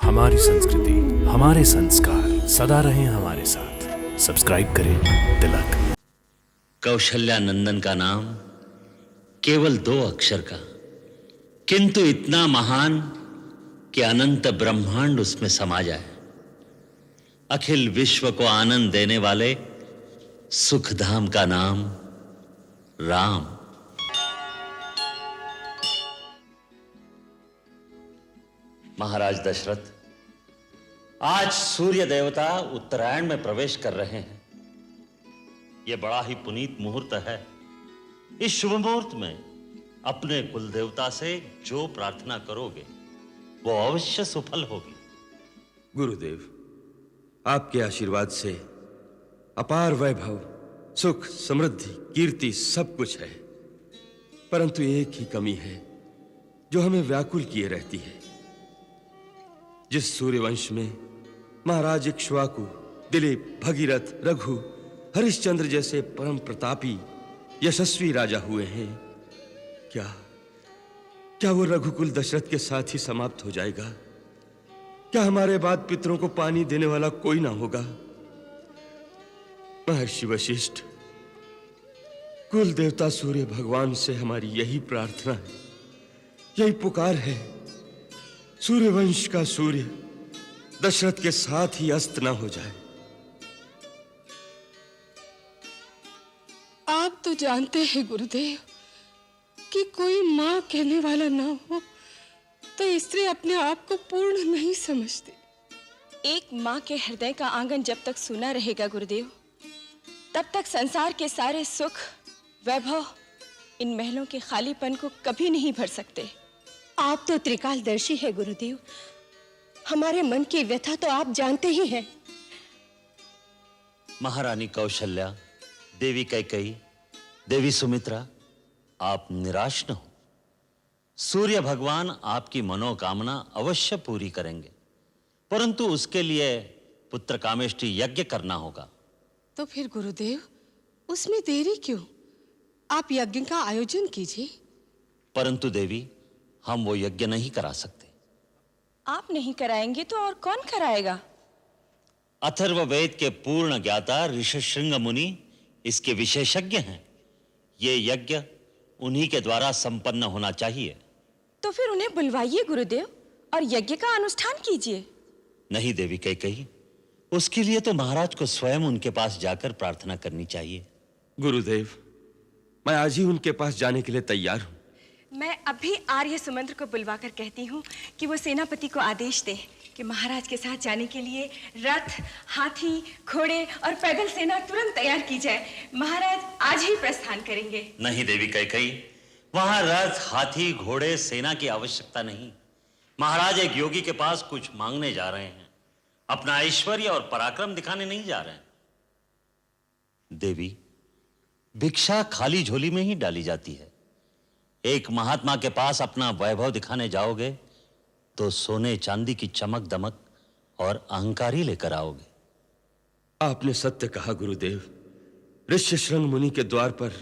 हमारी संस्कृति, हमारे संस्कार सदा रहें हमारे साथ। सब्सक्राइब करें तिलक। कौशल्या नंदन का नाम केवल 2 अक्षर का, किंतु इतना महान कि अनंत ब्रह्मांड उसमें समा जाए। अखिल विश्व को आनंद देने वाले सुखधाम का नाम राम। महाराज दशरथ, आज सूर्य देवता उत्तरायण में प्रवेश कर रहे हैं। यह बड़ा ही पुनीत मुहूर्त है। इस शुभ मुहूर्त में अपने कुल देवता से जो प्रार्थना करोगे वो अवश्य सफल होगी। गुरुदेव, आपके आशीर्वाद से अपार वैभव, सुख, समृद्धि, कीर्ति सब कुछ है, परंतु एक ही कमी है जो हमें व्याकुल किए रहती है। जिस सूर्यवंश में महाराज इक्ष्वाकु, दिलीप, भगीरथ, रघु, हरिश्चंद्र जैसे परम प्रतापी यशस्वी राजा हुए हैं, क्या वो रघुकुल दशरथ के साथ ही समाप्त हो जाएगा? क्या हमारे बाद पितरों को पानी देने वाला कोई ना होगा? महर्षि वशिष्ठ, कुल देवता सूर्य भगवान से हमारी यही प्रार्थना है, यही पुकार है। सूर्यवंश का सूर्य दशरथ के साथ ही अस्त ना हो जाए। आप तो जानते हैं गुरुदेव कि कोई मां कहने वाला ना हो तो स्त्री अपने आप को पूर्ण नहीं समझती। एक मां के हृदय का आंगन जब तक सूना रहेगा गुरुदेव, तब तक संसार के सारे सुख, वैभव इन महलों के खालीपन को कभी नहीं भर सकते। आप तो त्रिकालदर्शी है गुरुदेव, हमारे मन की व्यथा तो आप जानते ही हैं। महारानी कौशल्या, देवी कैकेयी, देवी सुमित्रा, आप निराश न हो। सूर्य भगवान आपकी मनोकामना अवश्य पूरी करेंगे, परंतु उसके लिए पुत्र कामेष्टि यज्ञ करना होगा। तो फिर गुरुदेव, उसमें देरी क्यों? आप यज्ञ का आयोजन कीजिए। परंतु देवी, हम वो यज्ञ नहीं करा सकते। आप नहीं कराएंगे तो और कौन कराएगा? अथर्ववेद के पूर्ण ज्ञाता ऋषशृंग मुनि इसके विशेषज्ञ हैं। ये यज्ञ उन्हीं के द्वारा संपन्न होना चाहिए। तो फिर उन्हें बुलवाइए गुरुदेव और यज्ञ का अनुष्ठान कीजिए। नहीं देवी कैकेयी, उसके लिए तो महाराज को स्वयं उनके पास जाकर प्रार्थना करनी चाहिए। गुरुदेव, मैं आज ही उनके पास जाने के लिए तैयार हूं। मैं अभी आर्य सुमंत्र को बुलवाकर कहती हूँ कि वो सेनापति को आदेश दे कि महाराज के साथ जाने के लिए रथ, हाथी, घोड़े और पैदल सेना तुरंत तैयार की जाए। महाराज आज ही प्रस्थान करेंगे। नहीं देवी कैकेयी, वहां रथ, हाथी, घोड़े, सेना की आवश्यकता नहीं। महाराज एक योगी के पास कुछ मांगने जा रहे हैं, अपना ऐश्वर्य और पराक्रम दिखाने नहीं जा रहे हैं। देवी, भिक्षा खाली झोली में ही डाली जाती है। एक महात्मा के पास अपना वैभव दिखाने जाओगे तो सोने चांदी की चमक दमक और अहंकार ही लेकर आओगे। आपने सत्य कहा गुरुदेव। ऋष्यशृंग मुनि के द्वार पर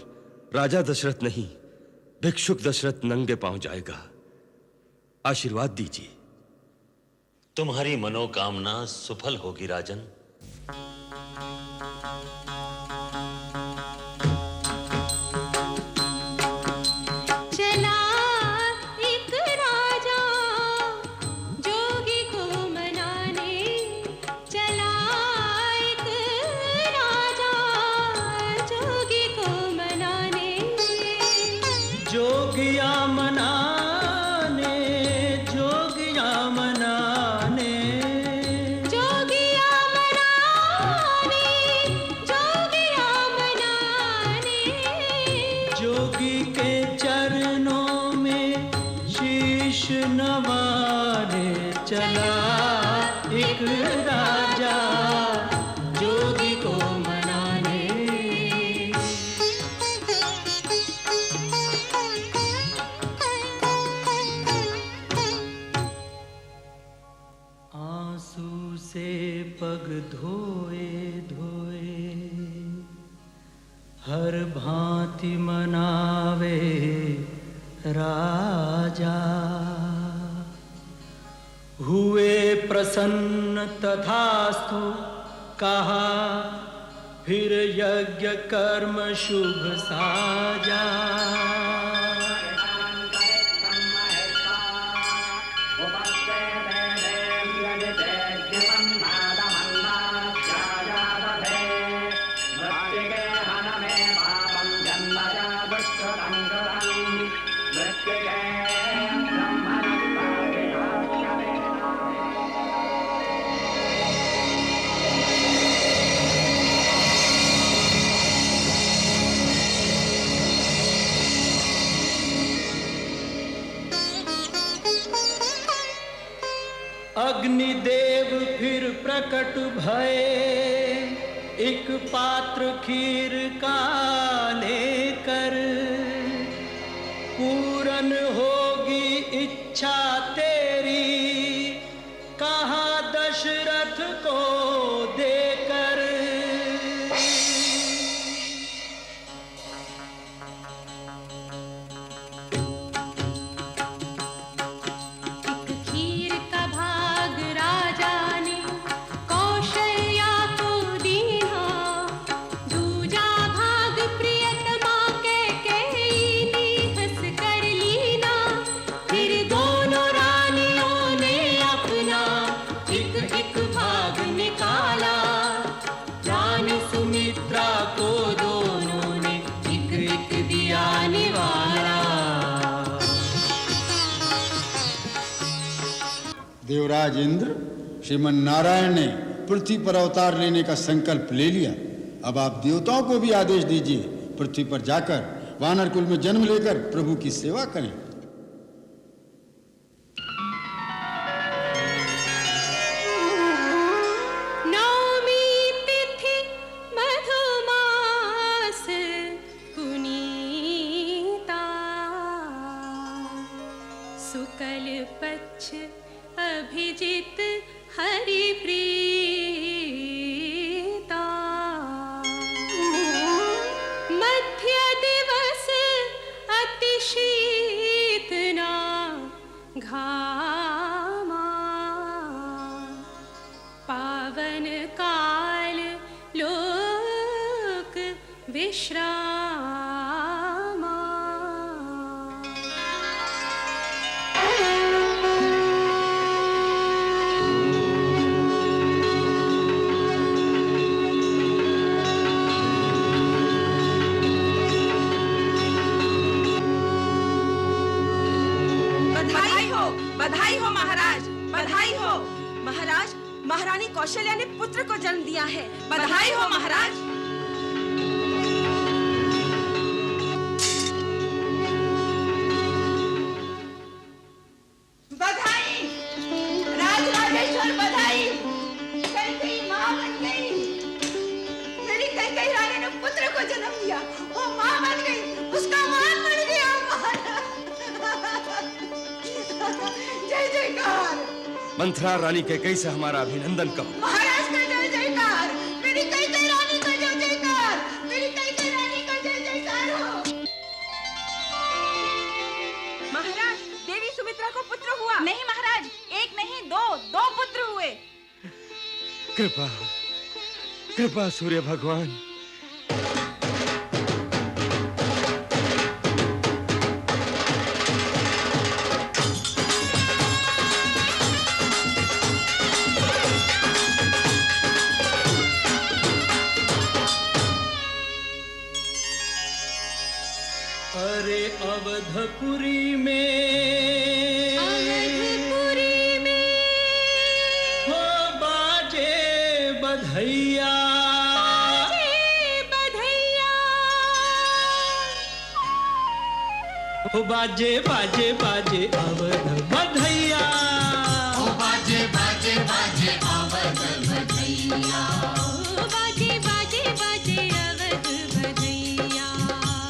राजा दशरथ नहीं, भिक्षुक दशरथ नंगे पांव जाएगा। आशीर्वाद दीजिए। तुम्हारी मनोकामना सफल होगी राजन। पग धोए धोए हर भांति मनावे राजा। हुए प्रसन्न तथास्तु कहा, फिर यज्ञ कर्म शुभ साजा। अग्निदेव फिर प्रकट भये, एक पात्र खीर का लेकर, पूरन होगी इच्छा तेरी, कहा दशरथ को देकर। देवराज इंद्र, श्रीमन नारायण ने पृथ्वी पर अवतार लेने का संकल्प ले लिया। अब आप देवताओं को भी आदेश दीजिए, पृथ्वी पर जाकर वानर कुल में जन्म लेकर प्रभु की सेवा करें। शुक्ल पक्ष अभिजित हरि प्रीता, मध्य दिवस अति शीतना घामा, पावन काल लोक विश्राम। बधाई हो महाराज, बधाई हो महाराज। महारानी कौशल्या ने पुत्र को जन्म दिया है। बधाई हो महाराज। बधाई राजराजेश्वर, बधाई। कैकेयी मां बन गई। मेरी कैकेयी रानी ने पुत्र को जन्म दिया, वो मां बन गई, उसका मान बढ़ गया। जय जयकार। मंथरा रानी कैकेयी से हमारा अभिनंदन कहो। महाराज का जय जयकार। मेरी कैकेयी रानी का जय जयकार। मेरी कैकेयी रानी का जय जयकार हो। महाराज, देवी सुमित्रा को पुत्र हुआ। नहीं महाराज, एक नहीं दो पुत्र हुए। कृपा कृपा सूर्य भगवान। अरे अवधपुरी में हो बाजे बधैया, हो बाजे बाजे बाजे अवध बधैया, हो बाजे बाजे बाजे अवध बधैया, हो बाजे बाजे बाजे अवध बधैया,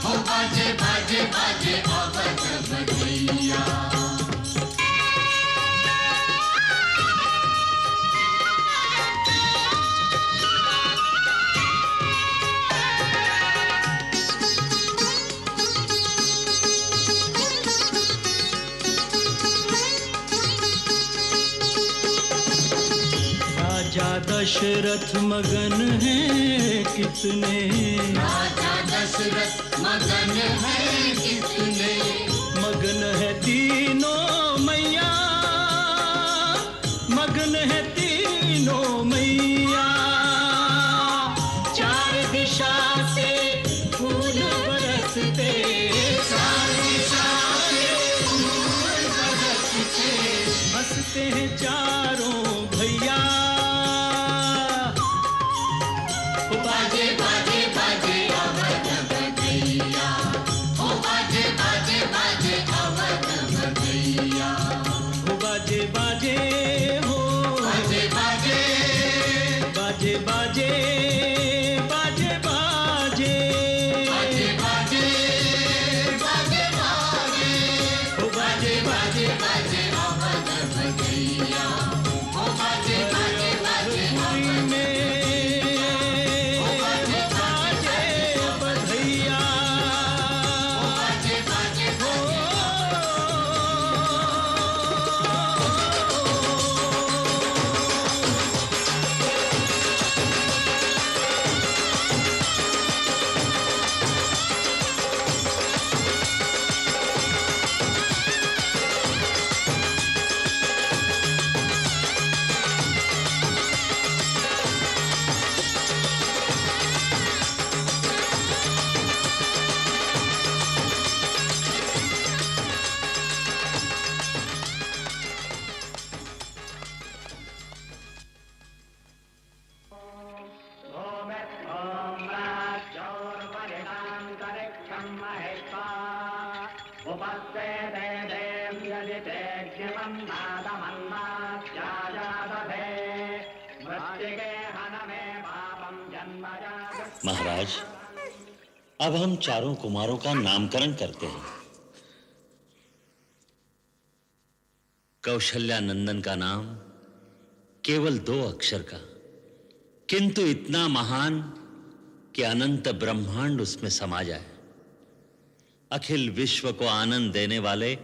हो बाजे बाजे बाजे अवध बधैया। राजा दशरथ मगन है कितने, राजा दशरथ मगन है कितने, मगन है तीनों मैया, मगन है तीनों मैया। चार दिशा से फूल बरसते, चार दिशा से फूल बरसते, हंसते हैं चारों भैया। बाजे बाजे बाजे अवध बधैया, ओ बाजे बाजे बाजे अवध बधैया, हो बाजे बाजे हो, बाजे बाजे बाजे बाजे बाजे बाजे बाजे बाजे बाजे बाजे, हो बाजे बाजे बाजे अवध बधैया, ओ बाजे बाजे बाजे अवध बधैया। बाजे बाजे बाजे महाराज, अब हम चारों कुमारों का नामकरण करते हैं। कौशल्या नंदन का नाम केवल 2 अक्षर का, किंतु इतना महान कि अनंत ब्रह्मांड उसमें समा जाए। अखिल विश्व को आनंद देने वाले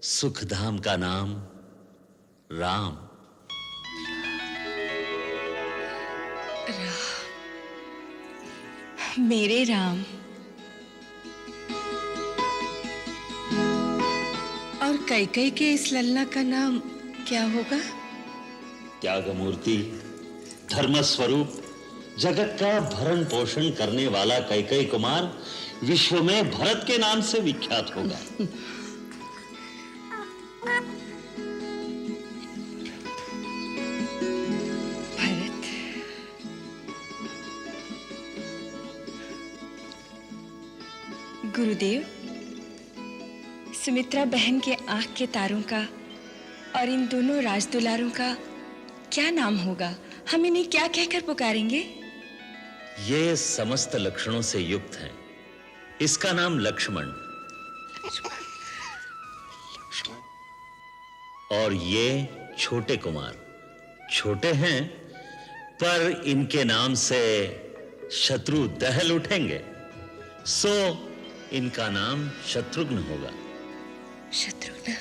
सुखधाम का नाम राम। मेरे राम। और कैकेयी के इस ललना का नाम क्या होगा? त्यागमूर्ति, धर्म स्वरूप, जगत का भरण पोषण करने वाला कैकेयी कुमार विश्व में भरत के नाम से विख्यात होगा। भरत। गुरुदेव, सुमित्रा बहन के आंख के तारों का और इन दोनों राजदुलारों का क्या नाम होगा? हम इन्हें क्या कहकर पुकारेंगे? ये समस्त लक्षणों से युक्त है। इसका नाम लक्ष्मण, और ये छोटे कुमार। छोटे हैं पर इनके नाम से शत्रु दहल उठेंगे, सो इनका नाम शत्रुघ्न होगा। शत्रुघ्न।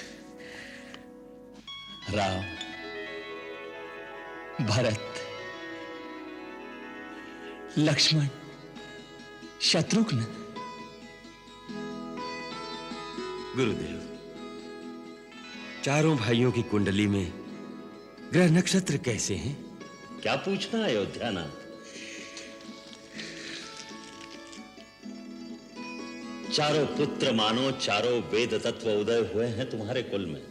राम, भरत, लक्ष्मण, शत्रुघ्न। गुरुदेव, चारों भाइयों की कुंडली में ग्रह नक्षत्र कैसे हैं? क्या पूछना अयोध्यानाथ? चारों पुत्र मानो चारों वेद तत्व उदय हुए हैं तुम्हारे कुल में।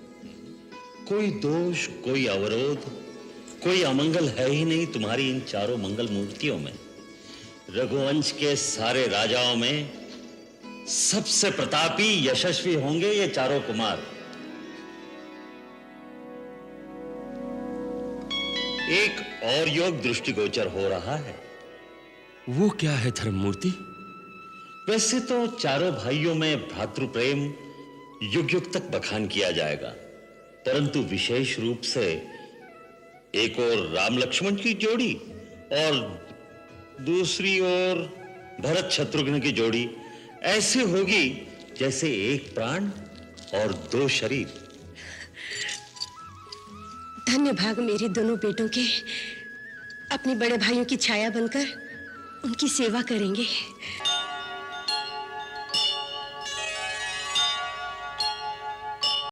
कोई दोष, कोई अवरोध, कोई अमंगल है ही नहीं तुम्हारी इन चारों मंगल मूर्तियों में। रघुवंश के सारे राजाओं में सबसे प्रतापी, यशस्वी होंगे ये चारों कुमार। एक और योग दृष्टिगोचर हो रहा है। वो क्या है धर्ममूर्ति? वैसे तो चारों भाइयों में भ्रातृ प्रेम युग युग तक बखान किया जाएगा, परंतु विशेष रूप से एक और राम लक्ष्मण की जोड़ी और दूसरी ओर भरत शत्रुघ्न की जोड़ी ऐसे होगी जैसे एक प्राण और 2 शरीर। धन्य भाग मेरे दोनों बेटों के अपने बड़े भाइयों की छाया बनकर उनकी सेवा करेंगे।